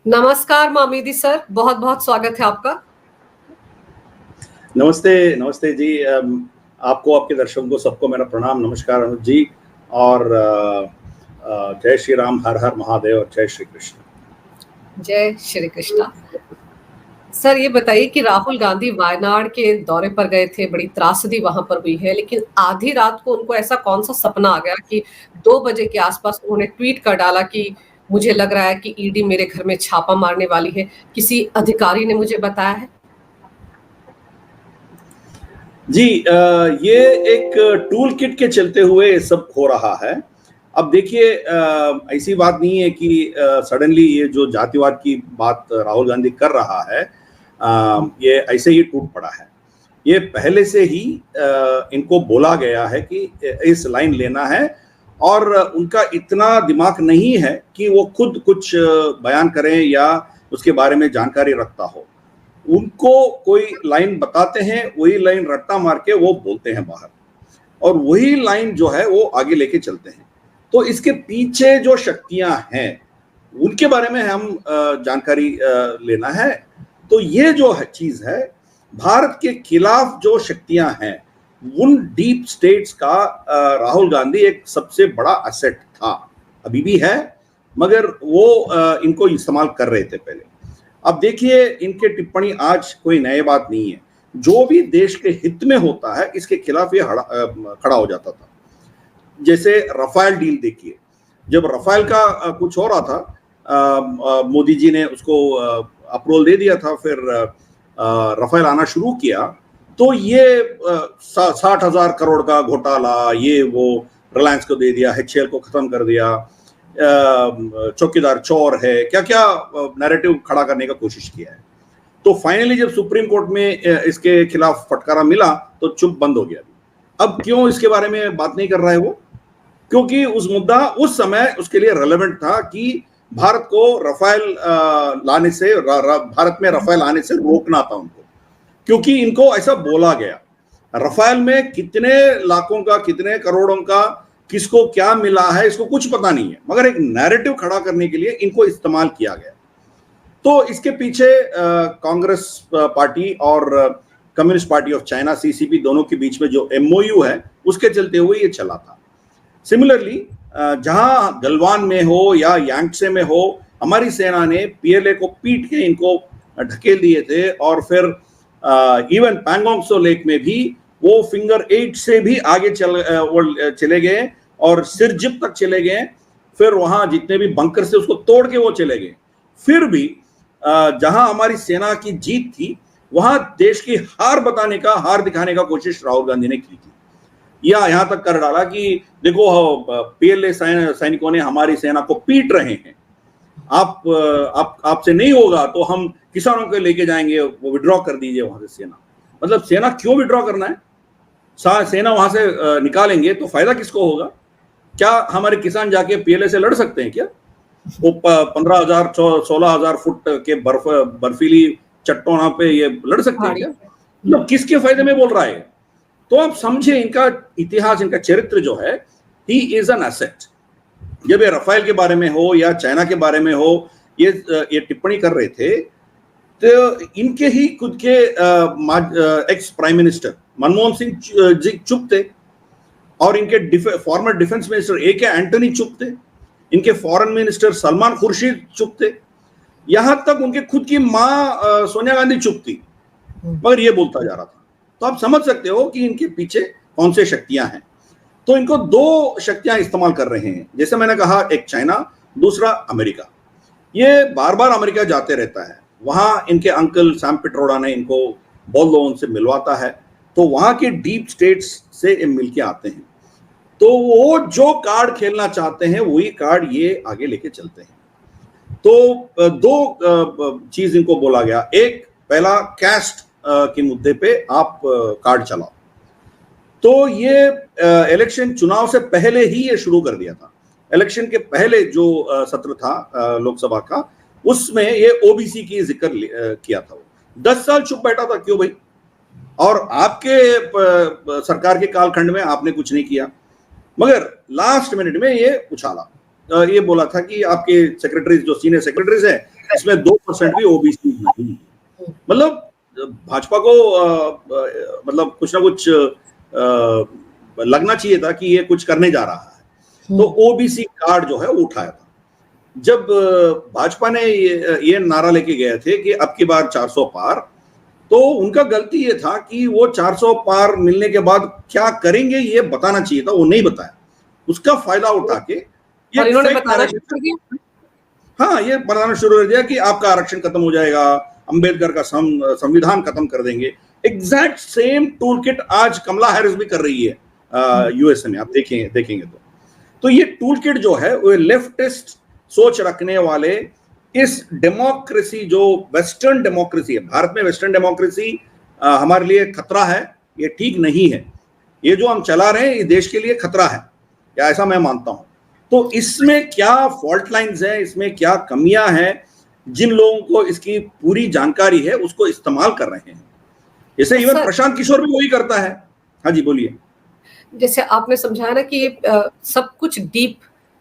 नमस्कार मामिदी सर, बहुत बहुत स्वागत है आपका। नमस्ते नमस्ते जी। आपको, आपके दर्शकों को, सबको मेरा प्रणाम, नमस्कार अनुज जी। और जय श्री राम, हर हर महादेव और जय श्री कृष्ण। जय श्री कृष्णा। सर ये बताइए कि राहुल गांधी वायनाड के दौरे पर गए थे, बड़ी त्रासदी वहां पर हुई है, लेकिन आधी रात को उनको ऐसा कौन सा सपना आ गया कि 2 बजे के आसपास उन्होंने ट्वीट कर डाला कि मुझे लग रहा है कि ईडी मेरे घर में छापा मारने वाली है। किसी अधिकारी ने मुझे बताया है। जी, ये एक टूल किट के चलते हुए सब हो रहा है। अब देखिए, ऐसी बात नहीं है कि सडनली ये जो जातिवाद की बात राहुल गांधी कर रहा है, ये ऐसे ही टूट पड़ा है। ये पहले से ही इनको बोला गया है कि इस लाइन लेना है, और उनका इतना दिमाग नहीं है कि वो खुद कुछ बयान करें या उसके बारे में जानकारी रखता हो। उनको कोई लाइन बताते हैं, वही लाइन रट्टा मार के वो बोलते हैं बाहर, और वही लाइन जो है वो आगे लेके चलते हैं। तो इसके पीछे जो शक्तियां हैं उनके बारे में हम जानकारी लेना है। तो ये जो है चीज है, भारत के खिलाफ जो शक्तियां हैं, उन डीप स्टेट्स का राहुल गांधी एक सबसे बड़ा असेट था, अभी भी है, मगर वो इनको इस्तेमाल कर रहे थे पहले। अब देखिए, इनके टिप्पणी आज कोई नई बात नहीं है। जो भी देश के हित में होता है, इसके खिलाफ ये खड़ा हो जाता था। जैसे रफाल डील देखिए, जब रफाल का कुछ हो रहा था, मोदी जी ने उसको अप्रूवल दे दिया था, फिर रफाल आना शुरू किया, तो ये 60,000 करोड़ का घोटाला, ये वो रिलायंस को दे दिया, HCL को खत्म कर दिया, चौकीदार चोर है, क्या क्या नैरेटिव खड़ा करने का कोशिश किया है। तो फाइनली जब सुप्रीम कोर्ट में इसके खिलाफ फटकारा मिला तो चुप बंद हो गया। अब क्यों इसके बारे में बात नहीं कर रहा है वो? क्योंकि उस मुद्दा उस समय उसके लिए रेलेवेंट था कि भारत को रफाल लाने से, भारत में रफाल आने से रोकना था उनको, क्योंकि इनको ऐसा बोला गया। रफाल में कितने लाखों का, कितने करोड़ों का, किसको क्या मिला है, इसको कुछ पता नहीं है, मगर एक नैरेटिव खड़ा करने के लिए इनको इस्तेमाल किया गया। तो इसके पीछे कांग्रेस पार्टी और communist party of China, CCP, दोनों के बीच में जो MOU है, उसके चलते हुए ये चला था। सिमिलरली जहां गलवान में हो या यांगत्से में हो, हमारी सेना ने PLA को पीट के इनको ढकेल दिए थे, और फिर इवन पैंगोंग त्सो लेक में भी वो फिंगर 8 से भी आगे चले गए और सिरजिप तक चले गए। फिर वहां जितने भी बंकर से उसको तोड़ के वो चले गए। फिर भी जहां हमारी सेना की जीत थी, वहां देश की हार बताने का, हार दिखाने का कोशिश राहुल गांधी ने की थी, या यहां तक कर डाला कि देखो PLA सैनिकों ने हमारी सेना को पीट रहे हैं, आपसे नहीं होगा तो हम किसानों को लेके जाएंगे, वो विड्रॉ कर दीजिए वहां से सेना। मतलब सेना क्यों विड्रॉ करना है? सेना वहां से निकालेंगे तो फायदा किसको होगा? क्या हमारे किसान जाके PLA से लड़ सकते हैं क्या? वो 15,000 16,000 फुट के बर्फीली चट्टानों पे ये लड़ सकते हैं क्या? मतलब किसके फायदे में बोल रहा है? तो आप समझे, इनका इतिहास, इनका चरित्र जो है, ही इज एन एसेट। जब ये रफाल के बारे में हो या चाइना के बारे में हो, ये टिप्पणी कर रहे थे, तो इनके ही खुद के ex prime minister Manmohan Singh ji चुप थे, और इनके former defence minister AK Antony चुप थे, इनके फॉरेन मिनिस्टर सलमान खुर्शीद चुप थे, यहां तक उनके खुद की मां सोनिया गांधी चुप थी, मगर ये बोलता जा रहा था। तो आप समझ सकते हो कि इनके पीछे कौन से शक्तियां हैं। तो इनको दो शक्तियां इस्तेमाल कर रहे हैं, जैसे मैंने कहा, एक चाइना, दूसरा अमेरिका। ये बार बार अमेरिका जाते रहता है, वहां इनके अंकल सैम पिट्रोडा ने इनको बहुत लोगों से मिलवाता है, तो वहां के डीप स्टेट्स से मिलके आते हैं। तो वो जो कार्ड खेलना चाहते हैं वही कार्ड ये आगे लेके चलते हैं। तो दो चीज इनको बोला गया। एक, पहला, कैस्ट के मुद्दे पे आप कार्ड चलाओ। तो ये इलेक्शन, चुनाव से पहले ही ये शुरू कर दिया था। इलेक्शन के पहले जो सत्र था लोकसभा का, उसमें ये OBC की जिक्र किया था। 10 साल चुप बैठा था, क्यों भाई? और आपके सरकार के कालखंड में आपने कुछ नहीं किया, मगर लास्ट मिनट में ये उछाला। ये बोला था कि आपके सेक्रेटरीज, जो सीनियर सेक्रेटरीज है, इसमें 2% भी ओबीसी नहीं। मतलब भाजपा को मतलब कुछ ना कुछ लगना चाहिए था कि ये कुछ करने जा रहा है, तो ओबीसी कार्ड जो है वो उठाया था। जब भाजपा ने ये नारा लेके गए थे कि अब की बार 400 पार, तो उनका गलती ये था कि वो 400 पार मिलने के बाद क्या करेंगे ये बताना चाहिए था, वो नहीं बताया। उसका फायदा उठा के ये इन्होंने बताना शुरू कर दिया। हाँ, ये बताना शुरू कर दिया कि आपका आरक्षण खत्म हो जाएगा, अंबेडकर का संविधान खत्म कर देंगे। एग्जैक्ट सेम टूल किट आज कमला हैरिस भी कर रही है यूएसए में, आप देखेंगे तो ये टूल किट जो है वो लेफ्टिस्ट सोच रखने वाले इस डेमोक्रेसी जो वेस्टर्न डेमोक्रेसी है, भारत में वेस्टर्न डेमोक्रेसी हमारे लिए खतरा है, ये ठीक नहीं है। ये जो हम चला रहे हैं ये देश के लिए खतरा है, या ऐसा मैं मानता हूं। तो इसमें क्या फॉल्ट लाइंस है, इसमें क्या कमियां हैं, जिन लोगों को इसकी पूरी जानकारी है उसको इस्तेमाल कर रहे हैं। जैसे इवन प्रशांत किशोर भी वही करता है। हाँ जी, बोलिए। जैसे आपने समझाया ना कि ये सब कुछ डीप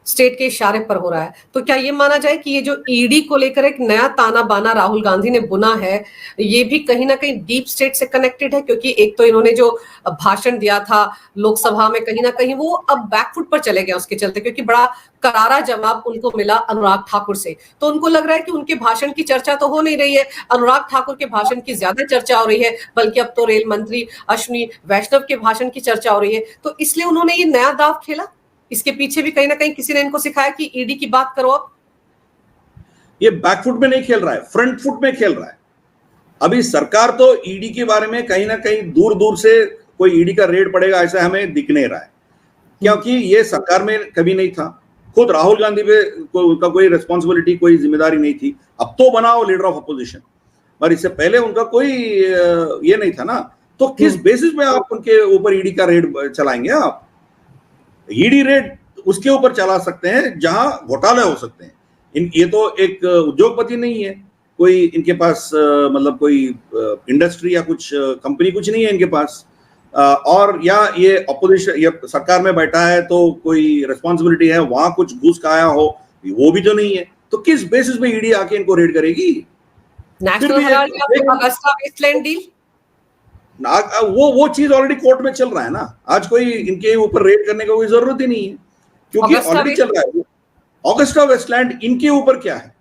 स्टेट के इशारे पर हो रहा है, तो क्या ये माना जाए कि ये जो ईडी को लेकर एक नया ताना बाना राहुल गांधी ने बुना है, ये भी कहीं ना कहीं डीप स्टेट से कनेक्टेड है? क्योंकि एक तो इन्होंने जो भाषण दिया था लोकसभा में, कहीं ना कहीं वो अब बैकफुट पर चले गए उसके चलते, क्योंकि बड़ा करारा जवाब उनको मिला अनुराग ठाकुर से। तो उनको लग रहा है कि उनके भाषण की चर्चा तो हो नहीं रही है, अनुराग ठाकुर के भाषण की ज्यादा चर्चा हो रही है, बल्कि अब तो रेल मंत्री अश्विनी वैष्णव के भाषण की चर्चा हो रही है। तो इसलिए उन्होंने ये नया दाव खेला। इसके पीछे भी कहीं ना कहीं किसी ने इनको सिखाया कि ईडी की बात करो। अब ये बैकफुट में नहीं खेल रहा है, फ्रंट फुट में खेल रहा है। अभी सरकार तो ईडी के बारे में कहीं ना कहीं दूर दूर से कोई ईडी का रेड पड़ेगा ऐसा हमें दिख नहीं रहा है, क्योंकि ये सरकार में कभी नहीं था। खुद राहुल गांधी पे उनका कोई रिस्पॉन्सिबिलिटी, कोई जिम्मेदारी नहीं थी। अब तो बना वो लीडर ऑफ अपोजिशन, पर इससे पहले उनका कोई ये नहीं था ना। तो किस बेसिस पे आप उनके ऊपर ईडी का रेड चलाएंगे? आप ईडी रेड उसके ऊपर चला सकते हैं जहां घोटाले हो सकते हैं। ये तो एक उद्योगपति नहीं है, कोई इनके पास मतलब कोई इंडस्ट्री या कुछ कंपनी कुछ नहीं है इनके पास, और या ये अपोजिशन या सरकार में बैठा है तो कोई रिस्पॉन्सिबिलिटी है, वहां कुछ घूस खाया हो, वो भी तो नहीं है। तो किस बेसिस पे ईडी आके इनको रेड करेगी? अगस्ता वेस्टलैंड डील, वो चीज ऑलरेडी कोर्ट में चल रहा है ना। आज कोई इनके ऊपर रेड करने का कोई जरूरत ही नहीं है, क्योंकि ऑलरेडी चल रहा है। ऑगस्टा वेस्टलैंड इनके ऊपर क्या है?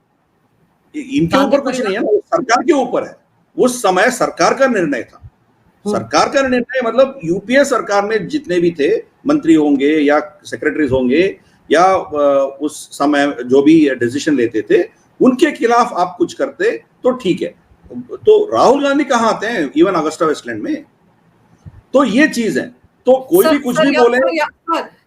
इनके ऊपर कुछ नहीं है ना, सरकार के ऊपर है। उस समय सरकार का निर्णय था। सरकार का निर्णय मतलब यूपीए सरकार में जितने भी थे मंत्री होंगे या सेक्रेटरीज होंगे या उस समय जो भी डिसीजन लेते थे, उनके खिलाफ आप कुछ करते तो ठीक है। तो राहुल गांधी कहां आते हैं इवन अगस्टा वेस्टलैंड में? तो ये चीज है। तो कोई भी कुछ भी बोले।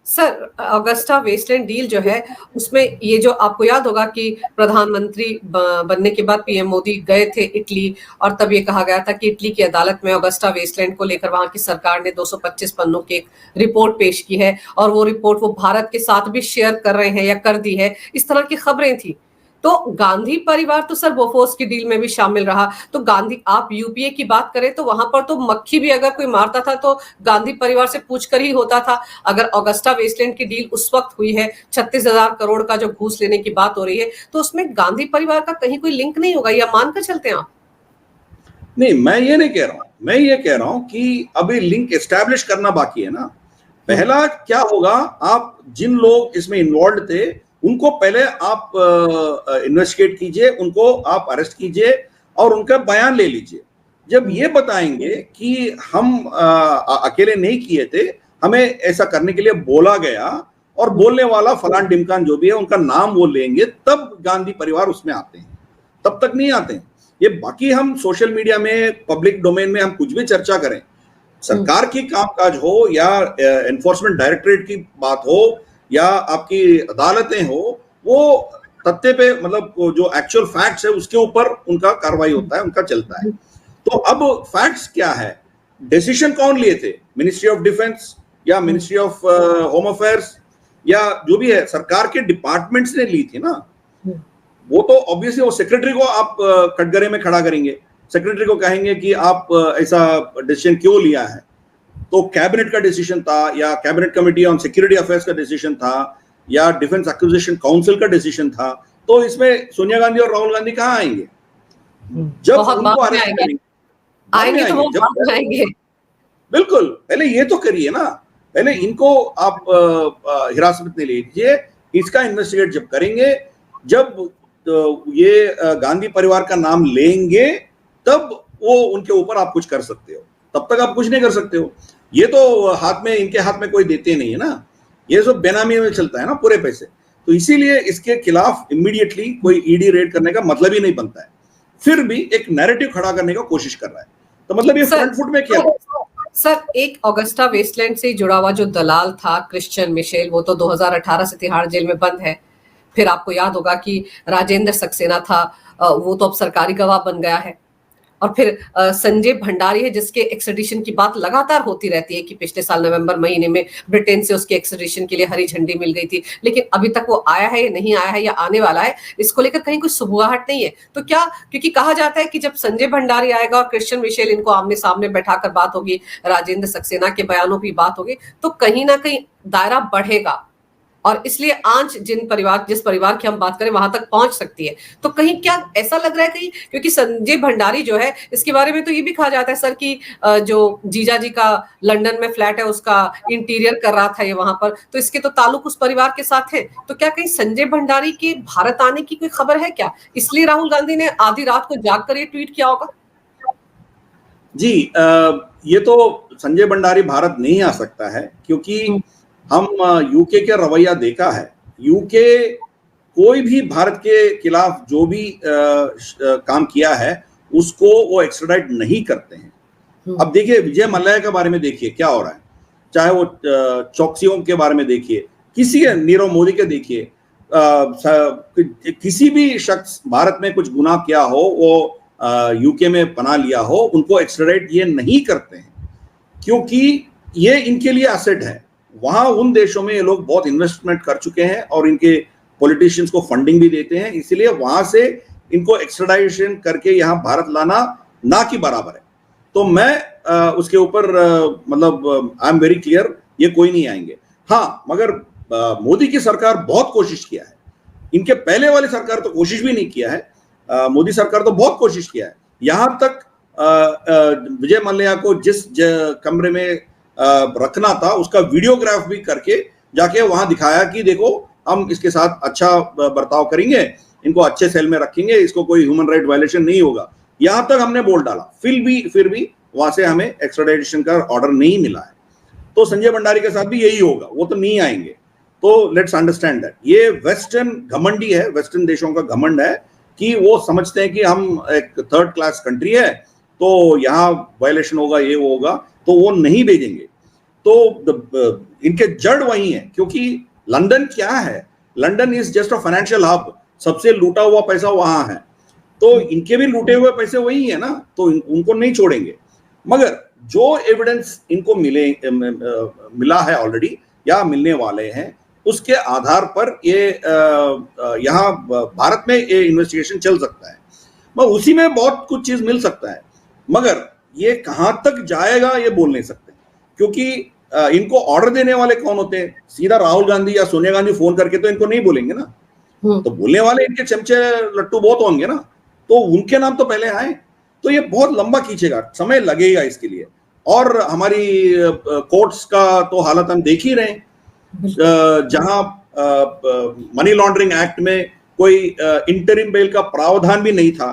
सर, अगस्टा वेस्टलैंड डील जो है उसमें ये जो आपको याद होगा कि प्रधानमंत्री बनने के बाद पीएम मोदी गए थे इटली, और तब ये कहा गया था कि इटली की अदालत में अगस्टा वेस्टलैंड को लेकर वहां की सरकार ने 225 पन्नों की एक रिपोर्ट पेश की है, और वो रिपोर्ट वो भारत के साथ भी शेयर कर रहे हैं या कर दी है, इस तरह की खबरें थी। तो गांधी परिवार तो सर बोफोर्स की डील में भी शामिल रहा। तो गांधी, आप यूपीए की बात करें तो वहां पर तो मक्खी भी अगर कोई मारता था तो गांधी परिवार से पूछकर ही होता था। अगर अगस्टा वेस्टलैंड की डील उस वक्त हुई है, 36,000 करोड़ का जो घूस लेने की बात हो रही है, तो उसमें गांधी परिवार का कहीं कोई लिंक नहीं होगा, या मानकर चलते हैं आप? नहीं, मैं ये नहीं कह रहा हूं। मैं ये कह रहा हूं कि अभी लिंक एस्टैब्लिश करना बाकी है ना। पहला क्या होगा, आप जिन लोग इसमें इन्वॉल्व थे उनको पहले आप इन्वेस्टिगेट कीजिए, उनको आप अरेस्ट कीजिए और उनका बयान ले लीजिए। जब ये बताएंगे कि हम अकेले नहीं किए थे, हमें ऐसा करने के लिए बोला गया और बोलने वाला फलान डिमकान जो भी है उनका नाम वो लेंगे, तब गांधी परिवार उसमें आते हैं। तब तक नहीं आते हैं। ये बाकी हम सोशल मीडिया में, पब्लिक डोमेन में हम कुछ भी चर्चा करें, सरकार की कामकाज हो या एनफोर्समेंट डायरेक्टरेट की बात हो या आपकी अदालतें हो, वो तथ्य पे मतलब जो एक्चुअल फैक्ट्स है उसके ऊपर उनका कार्रवाई होता है, उनका चलता है। तो अब फैक्ट्स क्या है, डिसीजन कौन लिए थे? मिनिस्ट्री ऑफ डिफेंस या मिनिस्ट्री ऑफ होम अफेयर्स या जो भी है, सरकार के डिपार्टमेंट्स ने ली थी ना। वो तो ऑब्वियसली वो सेक्रेटरी को आप कटघरे में खड़ा करेंगे, सेक्रेटरी को कहेंगे कि आप ऐसा डिसीजन क्यों लिया है। तो कैबिनेट का डिसीजन था या cabinet committee on security affairs का डिसीजन था या डिफेंस एक्विजिशन काउंसिल का डिसीजन था, तो इसमें सोनिया गांधी और राहुल गांधी कहाँ आएंगे? जब बहुत उनको बाद में अरेस्ट आएंगे। करेंगे, बाद में आएंगे तो वो जब बाद में आएंगे। बिल्कुल, पहले ये तो करिए ना, पहले इनको आप हिरासत में लीजिए, इसका इन्वेस्टिगेट जब करेंगे, जब ये गांधी परिवार का नाम लेंगे, तब वो उनके ऊपर आप कुछ कर सकते हो, तब तक आप कुछ नहीं कर सकते हो। ये तो हाथ में, इनके हाथ में कोई देते नहीं है ना, ये सब बेनामी में चलता है ना पूरे पैसे। तो इसीलिए इसके खिलाफ इमीडिएटली कोई ईडी रेड करने का मतलब ही नहीं बनता है, फिर भी एक नैरेटिव खड़ा करने का कोशिश कर रहा है। तो मतलब ये फ्रंट फुट में क्या? सर, एक ऑगस्टा वेस्टलैंड से जुड़ा हुआ जो दलाल था क्रिश्चियन मिशेल, वो तो 2018 से तिहाड़ जेल में बंद है। फिर आपको याद होगा कि राजेंद्र सक्सेना था, वो तो अब सरकारी गवाह बन गया है। और फिर संजय भंडारी है, जिसके एक्सट्रेडिशन की बात लगातार होती रहती है कि पिछले साल नवंबर महीने में ब्रिटेन से उसके एक्सट्रेडिशन के लिए हरी झंडी मिल गई थी, लेकिन अभी तक वो आया है या नहीं आया है या आने वाला है, इसको लेकर कहीं कुछ सुबुगाहट नहीं है। तो क्या, क्योंकि कहा जाता है कि जब संजय भंडारी आएगा और क्रिश्चियन मिशेल, इनको आमने सामने बैठाकर बात होगी, राजेंद्र सक्सेना के बयानों की बात होगी, तो कहीं ना कहीं दायरा बढ़ेगा और इसलिए आंच जिस परिवार की हम बात करें वहां तक पहुंच सकती है। तो कहीं क्या ऐसा लग रहा है कहीं, क्योंकि संजय भंडारी जो है, इसके बारे में तो ये भी कहा जाता है सर कि जो जीजा जी का लंदन में फ्लैट है उसका इंटीरियर कर रहा था ये वहां पर, तो इसके तो ताल्लुक उस परिवार के साथ है। तो क्या कहीं संजय भंडारी के भारत आने की कोई खबर है क्या? इसलिए राहुल गांधी ने आधी रात को जाग कर ये ट्वीट किया होगा। जी, ये तो संजय भंडारी भारत नहीं आ सकता है, क्योंकि हम यूके का रवैया देखा है। यूके कोई भी भारत के खिलाफ जो भी काम किया है उसको वो एक्स्ट्राडाइट नहीं करते हैं। अब देखिए विजय मल्ल्या के बारे में देखिए क्या हो रहा है, चाहे वो चौकसियों के बारे में देखिए, किसी नीरव मोदी के देखिए, किसी भी शख्स भारत में कुछ गुनाह किया हो, वो यूके में पनाह लिया हो, उनको एक्स्ट्राडाइट ये नहीं करते हैं, क्योंकि ये इनके लिए एसेट है। वहां उन देशों में ये लोग बहुत इन्वेस्टमेंट कर चुके हैं और इनके पॉलिटिशियंस को फंडिंग भी देते हैं, इसलिए वहां से इनको एक्स्ट्राडाइशन करके यहाँ भारत लाना ना की बराबर है। तो मैं उसके ऊपर मतलब आई एम वेरी क्लियर, ये कोई नहीं आएंगे। हाँ, मगर मोदी की सरकार बहुत कोशिश किया है, इनके पहले वाली सरकार तो कोशिश भी नहीं किया है, मोदी सरकार तो बहुत कोशिश किया है। यहां तक विजय मल्ल्या को जिस कमरे में रखना था उसका वीडियोग्राफ भी करके जाके वहां दिखाया कि देखो हम इसके साथ अच्छा बर्ताव करेंगे, इनको अच्छे सेल में रखेंगे, इसको कोई ह्यूमन राइट वायलेशन नहीं होगा, यहां तक हमने बोल डाला। फिर भी वहां से हमें एक्स्ट्राडिशन का ऑर्डर नहीं मिला है। तो संजय भंडारी के साथ भी यही होगा, वो तो नहीं आएंगे। तो लेट्स अंडरस्टैंड दैट ये वेस्टर्न घमंडी है, वेस्टर्न देशों का घमंड है कि वो समझते हैं कि हम एक थर्ड क्लास कंट्री है, तो यहाँ वायलेशन होगा, ये वो होगा, तो वो नहीं भेजेंगे। तो इनके जड़ वही है, क्योंकि लंदन क्या है, London is just a financial hub, सबसे लूटा हुआ पैसा वहां है, तो इनके भी लूटे हुए पैसे वही है ना, तो उनको नहीं छोड़ेंगे। मगर जो एविडेंस इनको मिला है ऑलरेडी या मिलने वाले हैं, उसके आधार पर ये यहाँ भारत में ये इन्वेस्टिगेशन चल सकता है, मगर उसी में बहुत कुछ चीज मिल सकता है, मगर ये कहां तक जाएगा ये बोल नहीं सकते, क्योंकि इनको ऑर्डर देने वाले कौन होते हैं? सीधा राहुल गांधी या सोनिया गांधी फोन करके तो इनको नहीं बोलेंगे ना, तो बोलने वाले इनके चमचे लट्टू बहुत होंगे ना, तो उनके नाम तो पहले आए। तो ये बहुत लंबा खींचेगा, समय लगेगा इसके लिए। और हमारी कोर्ट्स का तो हालत हम देख ही रहे हैं, जहां मनी लॉन्ड्रिंग एक्ट में कोई इंटरिम बेल का प्रावधान भी नहीं था,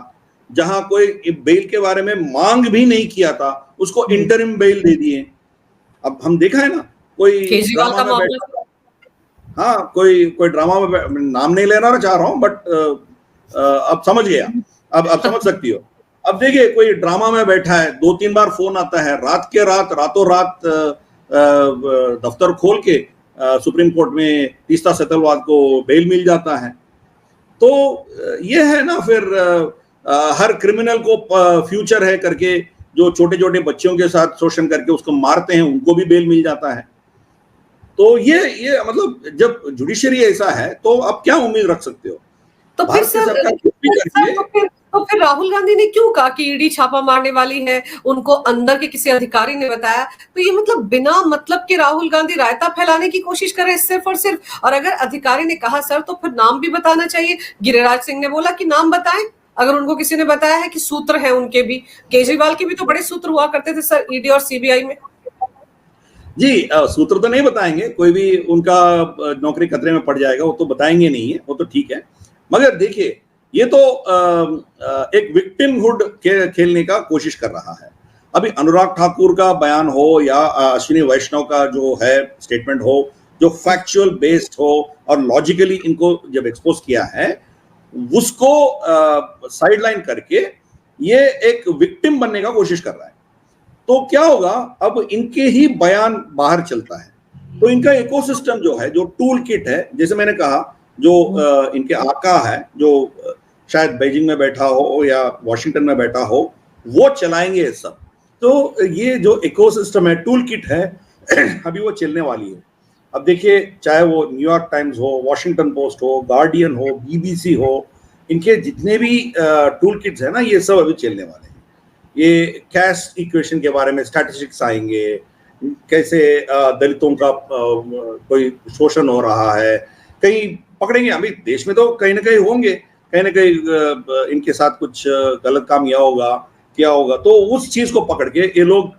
जहां कोई बेल के बारे में मांग भी नहीं किया था, उसको इंटरिम बेल दे दिए। अब हम देखा है ना, कोई ड्रामा में बैठा, हाँ कोई ड्रामा में, नाम नहीं लेना चाह रहा हूं, बट अब समझ गया, अब समझ सकती हो। अब देखिए कोई ड्रामा में बैठा है, 2-3 बार फोन आता है, रातों रात दफ्तर खोल के सुप्रीम कोर्ट में तीस्ता सेतलवाद को बेल मिल जाता है। तो ये है ना, फिर हर क्रिमिनल को फ्यूचर है करके जो छोटे छोटे बच्चों के साथ शोषण करके उसको मारते हैं, उनको भी बेल मिल जाता है। तो ये मतलब जब जुडिशरी ऐसा है तो आप क्या उम्मीद रख सकते हो? तो फिर सर, तो फिर राहुल गांधी ने क्यों कहा कि ईडी छापा मारने वाली है, उनको अंदर के किसी अधिकारी ने बताया? तो ये मतलब बिना मतलब के राहुल गांधी रायता फैलाने की कोशिश कर रहे हैं सिर्फ और सिर्फ। और अगर अधिकारी ने कहा सर तो फिर नाम भी बताना चाहिए। गिरिराज सिंह ने बोला कि नाम बताएं, अगर उनको किसी ने बताया है कि सूत्र हैं उनके भी। केजरीवाल के भी तो बड़े सूत्र हुआ करते थे सर ईडी और सीबीआई में। जी, सूत्र तो नहीं बताएंगे, कोई भी उनका नौकरी खतरे में पड़ जाएगा, वो तो बताएंगे नहीं है, वो तो ठीक है। मगर देखिए, ये तो एक विक्टिमहुड खेलने का कोशिश कर रहा है। अभी अनुराग ठाकुर का बयान हो या अश्विनी वैष्णव का जो है स्टेटमेंट हो, जो फैक्चुअल बेस्ड हो और लॉजिकली इनको जब एक्सपोज किया है, उसको साइडलाइन करके ये एक विक्टिम बनने का कोशिश कर रहा है। तो क्या होगा, अब इनके ही बयान बाहर चलता है तो इनका इकोसिस्टम जो है, जो टूल किट है, जैसे मैंने कहा, जो इनके आका है, जो शायद बीजिंग में बैठा हो या वॉशिंगटन में बैठा हो, वो चलाएंगे सब। तो ये जो इकोसिस्टम है, टूल किट है, अभी वो चलने वाली है। अब देखिए, चाहे वो न्यूयॉर्क टाइम्स हो, वॉशिंगटन पोस्ट हो, गार्डियन हो, बीबीसी हो, इनके जितने भी टूल किट्स है ना, ये सब अभी चलने वाले हैं। ये कैश इक्वेशन के बारे में स्टैटिस्टिक्स आएंगे, कैसे दलितों का कोई शोषण हो रहा है, कहीं पकड़ेंगे। अभी देश में तो कहीं ना कहीं होंगे, कहीं ना कहीं इनके साथ कुछ गलत काम किया होगा, तो उस चीज को पकड़ के ये लोग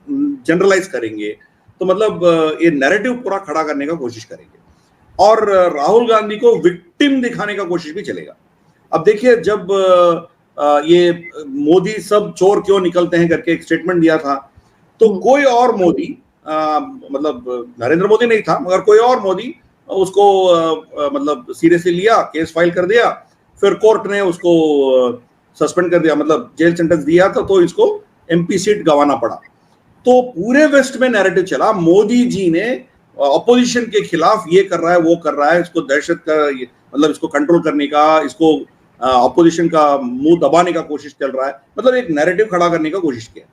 जनरलाइज करेंगे। तो मतलब ये नैरेटिव पूरा खड़ा करने का कोशिश करेंगे और राहुल गांधी को विक्टिम दिखाने का कोशिश भी चलेगा। अब देखिए, जब ये मोदी सब चोर क्यों निकलते हैं करके एक स्टेटमेंट दिया था, तो कोई और मोदी, मतलब नरेंद्र मोदी नहीं था, मगर कोई और मोदी उसको मतलब सीरियसली लिया, केस फाइल कर दिया, फिर कोर्ट ने उसको सस्पेंड कर दिया, मतलब जेल सेंटेंस दिया था, तो इसको एमपी सीट गंवाना पड़ा। तो पूरे वेस्ट में नैरेटिव चला, मोदी जी ने अपोजिशन के खिलाफ ये कर रहा है, वो कर रहा है, इसको दहशत का, मतलब इसको कंट्रोल करने का, इसको अपोजिशन का मुंह दबाने का कोशिश चल रहा है, मतलब एक नैरेटिव खड़ा करने का कोशिश किया।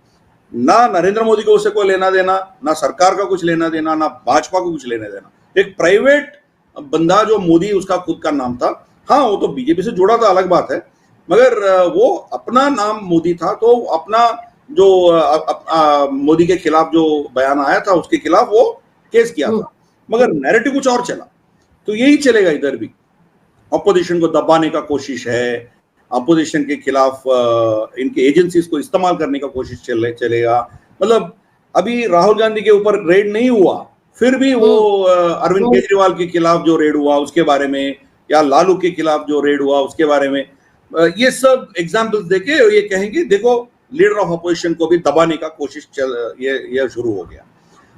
ना नरेंद्र मोदी को उससे कोई लेना देना, ना सरकार का कुछ लेना देना, ना भाजपा को कुछ लेना देना। एक प्राइवेट बंदा जो मोदी, उसका खुद का नाम था, हाँ वो तो बीजेपी से जुड़ा था, अलग बात है, मगर वो अपना नाम मोदी था, तो अपना जो मोदी के खिलाफ जो बयान आया था उसके खिलाफ वो केस किया था, मगर नैरेटिव कुछ और चला। तो यही चलेगा इधर भी, अपोजिशन को दबाने का कोशिश है, अपोजिशन के खिलाफ इनके एजेंसीज को इस्तेमाल करने का कोशिश चलेगा। मतलब अभी राहुल गांधी के ऊपर रेड नहीं हुआ, फिर भी वो अरविंद केजरीवाल के खिलाफ जो रेड हुआ उसके बारे में, या लालू के खिलाफ जो रेड हुआ उसके बारे में, ये सब एग्जाम्पल्स देके ये कहेंगे देखो लीडर ऑफ अपोजिशन को भी दबाने का कोशिश ये शुरू हो गया।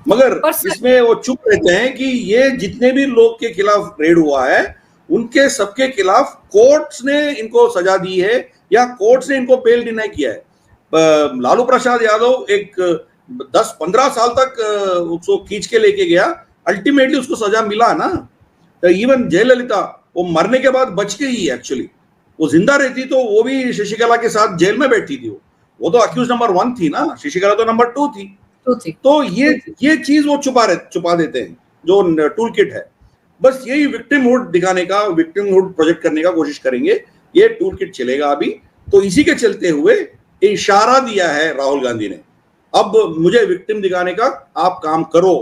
मगर इसमें वो चुप रहते हैं कि ये जितने भी लोग के खिलाफ रेड हुआ है उनके सबके खिलाफ कोर्ट्स ने इनको सजा दी है या कोर्ट्स ने इनको बेल डिनाई किया है। लालू प्रसाद यादव एक 10-15 साल तक उसको खींच के लेके गया, अल्टीमेटली उसको सजा मिला ना। तो इवन जयललिता वो मरने के बाद बच गई, एक्चुअली वो जिंदा रहती तो वो भी शशिकला के साथ जेल में बैठी थी। वो तो अक्यूज नंबर 1 थी ना, शशिकला तो नंबर 2 थी। तो ये चीज वो छुपा देते हैं, जो टूल किट है। बस यही विक्टिमहुड दिखाने का, विक्टिमहुड प्रोजेक्ट करने का कोशिश करेंगे, ये टूल किट चलेगा अभी। तो इसी के चलते हुए इशारा दिया है राहुल गांधी ने, अब मुझे विक्टिम दिखाने का आप काम करो।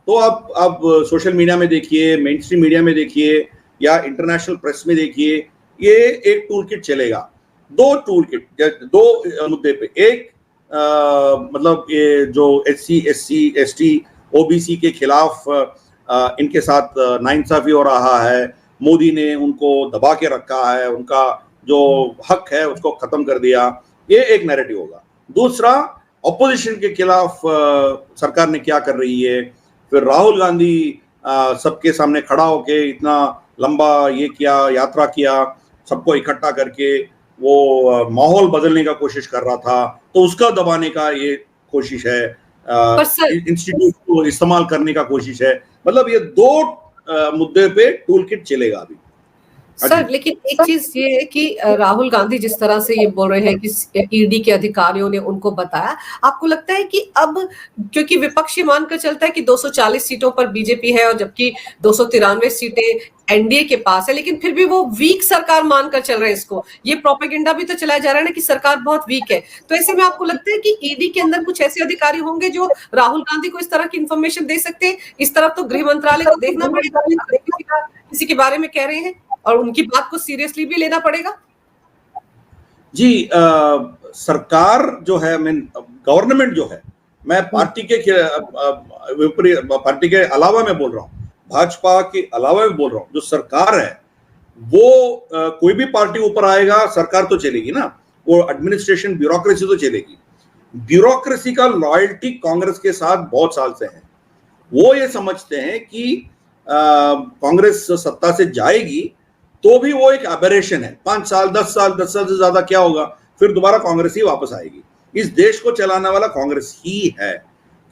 तो आप सोशल मीडिया में देखिए, मेन स्ट्रीम मीडिया में देखिए, या इंटरनेशनल प्रेस में देखिए, ये एक टूल किट चलेगा। 2 टूल किट, 2 मुद्दे पे। एक मतलब ये जो SC, SC, ST, OBC के खिलाफ इनके साथ नाइंसाफी हो रहा है, मोदी ने उनको दबा के रखा है, उनका जो हक है उसको खत्म कर दिया, ये एक नैरेटिव होगा। दूसरा, अपोजिशन के खिलाफ सरकार ने क्या कर रही है, फिर राहुल गांधी सबके सामने खड़ा होके इतना लंबा ये किया, यात्रा किया, सबको इकट्ठा करके वो माहौल बदलने का कोशिश कर रहा था, तो उसका दबाने का ये कोशिश है, इंस्टीट्यूट को इस्तेमाल करने का कोशिश है। मतलब ये 2 मुद्दे पे टूल किट चलेगा अभी। सर लेकिन एक चीज ये है कि राहुल गांधी जिस तरह से ये बोल रहे हैं कि ईडी के अधिकारियों ने उनको बताया, आपको लगता है कि अब क्योंकि विपक्ष ये मानकर चलता है कि 240 सीटों पर बीजेपी है और जबकि 293 सीटें एनडीए के पास है, लेकिन फिर भी वो वीक सरकार मानकर चल रहे हैं इसको, ये प्रोपेगेंडा भी तो चलाया जा रहा है ना कि सरकार बहुत वीक है। तो ऐसे में आपको लगता है कि ईडी के अंदर कुछ ऐसे अधिकारी होंगे जो राहुल गांधी को इस तरह की इंफॉर्मेशन दे सकते हैं? इस तरफ तो गृह मंत्रालय को देखना पड़ेगा, किसी के बारे में कह रहे हैं और उनकी बात को सीरियसली भी लेना पड़ेगा। जी, सरकार जो है, गवर्नमेंट जो है, मैं पार्टी के पार्टी के अलावा मैं बोल रहा हूँ, भाजपा के अलावा मैं बोल रहा हूँ, जो सरकार है वो कोई भी पार्टी ऊपर आएगा सरकार तो चलेगी ना, वो एडमिनिस्ट्रेशन ब्यूरोक्रेसी तो चलेगी। ब्यूरोक्रेसी का लॉयल्टी कांग्रेस के साथ बहुत साल से है। वो ये समझते हैं कि कांग्रेस सत्ता से जाएगी तो भी वो एक एबरेशन है, 5 साल 10 साल से ज्यादा क्या होगा, फिर दोबारा कांग्रेस ही वापस आएगी। इस देश को चलाने वाला कांग्रेस ही है,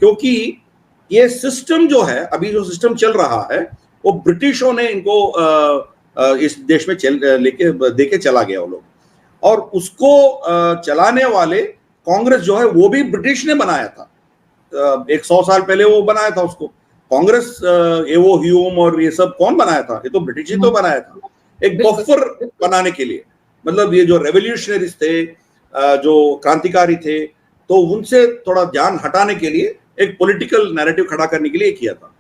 क्योंकि ये सिस्टम जो है, अभी जो सिस्टम चल रहा है वो ब्रिटिशों ने इनको इस देश में लेके देके चला गया वो लोग, और उसको चलाने वाले कांग्रेस जो है वो भी ब्रिटिश ने बनाया था। 100 साल पहले वो बनाया था उसको कांग्रेस। एवो ह्यूम और ये सब कौन बनाया था? ये तो ब्रिटिश ही तो बनाया था, एक बफर बनाने के लिए। मतलब ये जो रेवोल्यूशनरीज थे, जो क्रांतिकारी थे, तो उनसे थोड़ा ध्यान हटाने के लिए एक पॉलिटिकल नैरेटिव खड़ा करने के लिए किया था।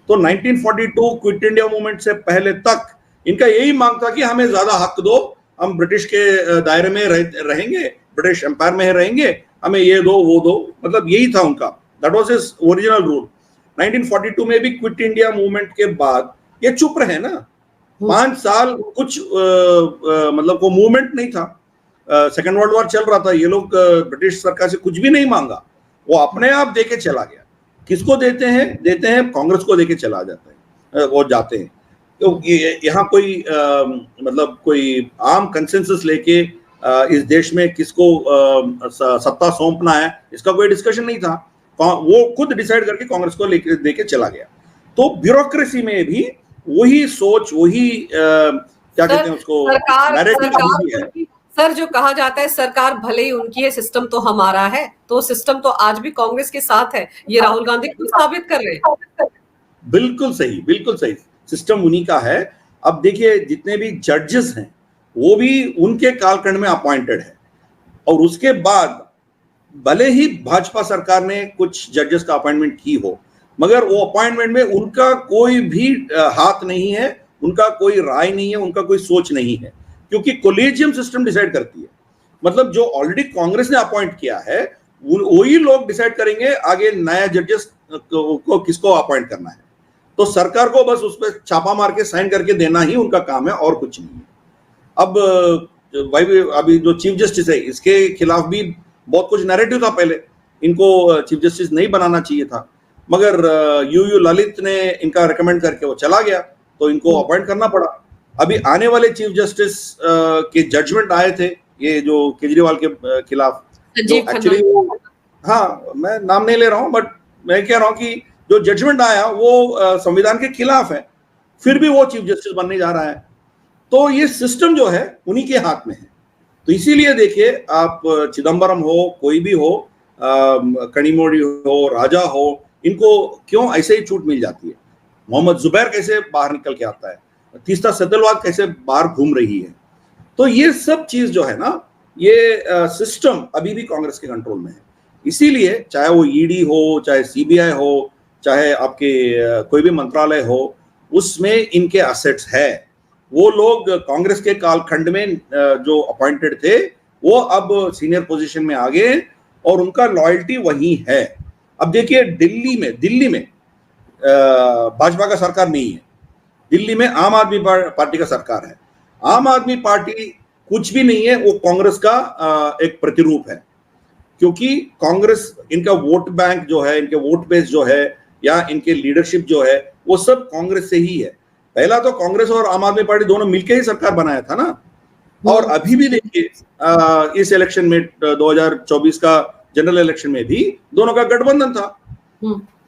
तो 1942 क्विट इंडिया मूवमेंट से पहले तक इनका यही मांग था कि हमें ज्यादा हक दो, हम ब्रिटिश के दायरे में रहेंगे, ब्रिटिश एम्पायर में रहेंगे, हमें ये दो वो दो, मतलब यही था उनका। That was his original rule. 1942 में भी क्विट इंडिया मूवमेंट के बाद ये चुप रहे ना 5 साल, कुछ मतलब वो मूवमेंट नहीं था। सेकेंड वर्ल्ड वॉर चल रहा था, ये लोग ब्रिटिश सरकार से कुछ भी नहीं मांगा, वो अपने आप देके चला गया। किसको देते हैं कांग्रेस को देके चला जाता है, वो जाते हैं। तो यहाँ कोई मतलब कोई आम कंसेंसस लेके इस देश में किसको सत्ता सौंपना है, इसका कोई डिस्कशन नहीं था। वो खुद डिसाइड करके कांग्रेस को देके चला गया। तो ब्यूरोक्रेसी में भी वही सोच, वही क्या कहते हैं उसको, सरकार सर जो कहा जाता है सरकार भले ही उनकी है, सिस्टम तो हमारा है, तो सिस्टम तो आज भी कांग्रेस के साथ है, ये राहुल गांधी खुद साबित कर रहे हैं। बिल्कुल सही, बिल्कुल सही, सिस्टम उन्हीं का है। अब देखिए जितने भी जजेस हैं वो भी उनके कालखंड में अपॉइंटेड है, और उसके बाद भले ही भाजपा सरकार ने कुछ जजेस का अपॉइंटमेंट की हो, मगर वो अपॉइंटमेंट में उनका कोई भी हाथ नहीं है, उनका कोई राय नहीं है, उनका कोई सोच नहीं है, क्योंकि कोलेजियम सिस्टम डिसाइड करती है। मतलब जो ऑलरेडी कांग्रेस ने अपॉइंट किया है वही लोग डिसाइड करेंगे आगे नया जजेस को किसको अपॉइंट करना है। तो सरकार को बस उस पर छापा मार के साइन करके देना ही उनका काम है, और कुछ नहीं है। अब भाई अभी जो चीफ जस्टिस है इसके खिलाफ भी बहुत कुछ नैरेटिव था पहले, इनको चीफ जस्टिस नहीं बनाना चाहिए था, मगर यू ललित ने इनका रिकमेंड करके वो चला गया, तो इनको अपॉइंट करना पड़ा। अभी आने वाले चीफ जस्टिस के जजमेंट आए थे, ये जो केजरीवाल के खिलाफ, जो एक्चुअली, हाँ मैं नाम नहीं ले रहा हूँ, बट मैं कह रहा हूँ कि जो जजमेंट आया वो संविधान के खिलाफ है, फिर भी वो चीफ जस्टिस बनने जा रहा है। तो ये सिस्टम जो है उन्हीं के हाथ में है। तो इसीलिए देखिए, आप चिदम्बरम हो, कोई भी हो, कनिमोड़ी हो, राजा हो, इनको क्यों ऐसे ही छूट मिल जाती है? मोहम्मद जुबैर कैसे बाहर निकल के आता है, तीस्ता सेतलवाद कैसे बाहर घूम रही है। तो ये सब चीज जो है ना, ये सिस्टम अभी भी कांग्रेस के कंट्रोल में है। इसीलिए चाहे वो ईडी हो, चाहे सीबीआई हो, चाहे आपके कोई भी मंत्रालय हो, उसमें इनके एसेट्स है। वो लोग कांग्रेस के कालखंड में जो अपॉइंटेड थे वो अब सीनियर पोजीशन में आ गए, और उनका लॉयल्टी वही है। अब देखिए दिल्ली में भाजपा का सरकार नहीं है, दिल्ली में आम आदमी पार्टी का सरकार है। आम आदमी पार्टी कुछ भी नहीं है, वो कांग्रेस का एक प्रतिरूप है, क्योंकि कांग्रेस, इनका वोट बैंक जो है, इनके वोट बेस जो है, या इनके लीडरशिप जो है, वो सब कांग्रेस से ही है। पहला तो कांग्रेस और आम आदमी पार्टी दोनों मिलकर ही सरकार बनाया था ना। और अभी भी देखिए इस इलेक्शन में 2024 का जनरल इलेक्शन में भी दोनों का गठबंधन था।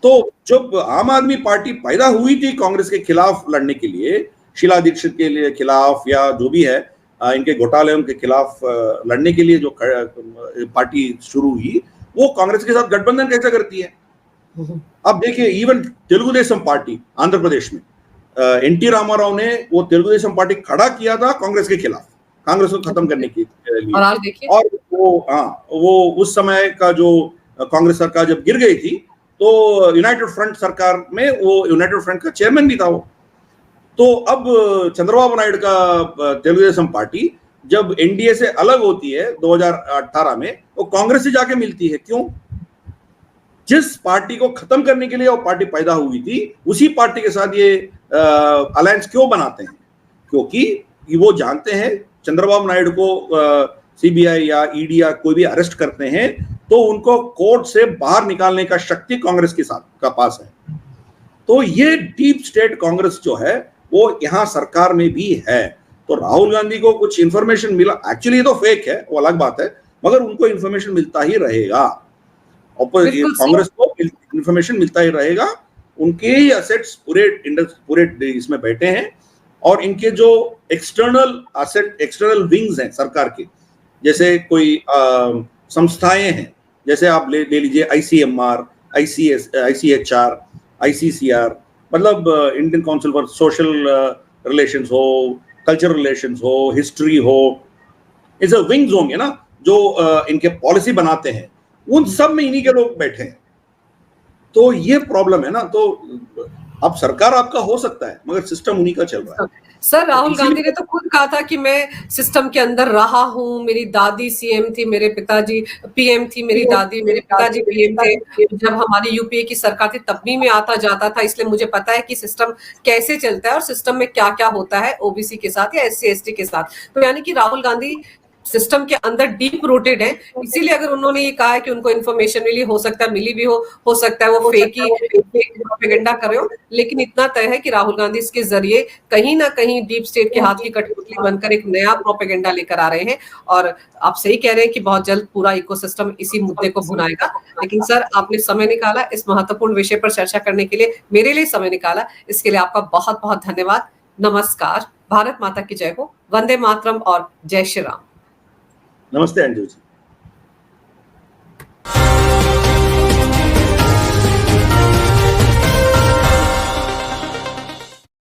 तो जब आम आदमी पार्टी पैदा हुई थी कांग्रेस के खिलाफ लड़ने के लिए, शीला दीक्षित के लिए खिलाफ या जो भी है इनके घोटाले के खिलाफ लड़ने के लिए जो पार्टी शुरू हुई, वो कांग्रेस के साथ गठबंधन कैसे करती है। अब देखिए, इवन तेलुगुदेशम पार्टी आंध्र प्रदेश में एनटी रामाराव ने वो तेलुगुदेशम पार्टी खड़ा किया था कांग्रेस के खिलाफ, कांग्रेस को खत्म करने के लिए। और आज देखिए, और वो उस समय का जो कांग्रेस सरकार जब गिर गई थी, तो यूनाइटेड फ्रंट सरकार में वो यूनाइटेड फ्रंट का चेयरमैन भी था वो। तो अब चंद्रबाबू नायडू का तेलुगुदेशम पार्टी जब एनडीए से अलग होती है 2018 में, वो कांग्रेस से जाके मिलती है। क्यों? जिस पार्टी को खत्म करने के लिए वो पार्टी पैदा हुई थी, उसी पार्टी के साथ ये अलायंस क्यों बनाते हैं? क्योंकि वो जानते हैं चंद्रबाबू नायडू को सीबीआई या ईडी या कोई भी अरेस्ट करते हैं तो उनको कोर्ट से बाहर निकालने का शक्ति कांग्रेस के साथ का पास है। तो ये डीप स्टेट कांग्रेस जो है वो यहाँ सरकार में भी है। तो राहुल गांधी को कुछ इंफॉर्मेशन मिला, एक्चुअली तो फेक है, वो अलग बात है, मगर उनको इंफॉर्मेशन मिलता ही रहेगा, कांग्रेस को इंफॉर्मेशन मिलता ही रहेगा। उनके ही असेट्स पूरे इसमें बैठे हैं, और इनके जो एक्सटर्नल असेट, एक्सटर्नल विंग्स हैं सरकार के, जैसे कोई संस्थाएं हैं, जैसे आप ले लीजिए ICMR, ICHR, ICCR, मतलब Indian council for social relations हो, कल्चरल रिलेशंस हो, हिस्ट्री हो, ऐसे विंग्स होंगे ना जो इनके पॉलिसी बनाते हैं, उन सब में इन्हीं के लोग बैठे हैं। तो ये प्रॉब्लम है ना। तो अब सरकार आपका हो सकता है, मगर सिस्टम उन्हीं का चल रहा है। सर, राहुल गांधी ने तो खुद कहा था कि मैं सिस्टम के अंदर रहा हूं, मेरी दादी सीएम थी, मेरे पिताजी पीएम थी, मेरी दादी, मेरे पिताजी पीएम थे, जब हमारी यूपीए की सरकार थी तब भी मैं आता जाता था, इसलिए मुझे पता है कि सिस्टम कैसे चलता है और सिस्टम में क्या क्या होता है ओबीसी के साथ या SC ST के साथ। तो यानी कि राहुल गांधी सिस्टम के अंदर डीप रूटेड है, इसीलिए अगर उन्होंने ये कहा है कि उनको इन्फॉर्मेशन मिली, हो सकता है मिली भी हो सकता है वो फेक प्रोपेगेंडा कर रहे हो, लेकिन इतना तय है कि राहुल गांधी इसके जरिए कहीं ना कहीं डीप स्टेट के हाथ की कठपुतली बनकर एक नया प्रोपेगेंडा लेकर आ रहे हैं। और आप सही कह रहे हैं कि बहुत जल्द पूरा इकोसिस्टम इसी मुद्दे को भुनाएगा। लेकिन सर, आपने समय निकाला इस महत्वपूर्ण विषय पर चर्चा करने के लिए, मेरे लिए समय निकाला, इसके लिए आपका बहुत बहुत धन्यवाद। नमस्कार। भारत माता की जय हो। वंदे मातरम और जय श्री राम। नमस्ते अंजू जी।